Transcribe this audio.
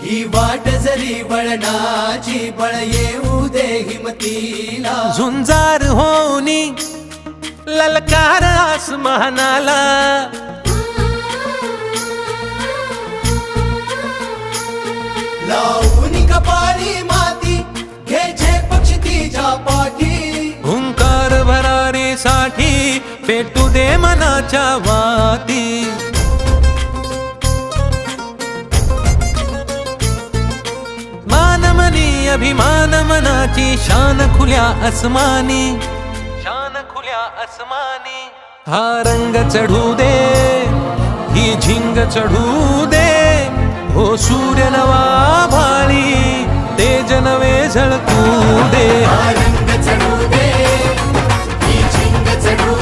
ही वाट जरी वळणाची बळ येऊ दे हिमतीला झुंजार होनी ललकार आसमानाला लावून कपाळी माती घ्यायचे पक्षी तिच्या पाठी हुंकार भरारीसाठी पेटू दे मनाच्या वाती मानमनी अभिमान मनाची शान खुल्या आसमानी शान खुल्या आसमानी हा रंग चढू दे ही झिंग चढू दे हो सूर्य नवा भाळी तेज नवे झळकू दे रंग चढू दे ही झिंग चढू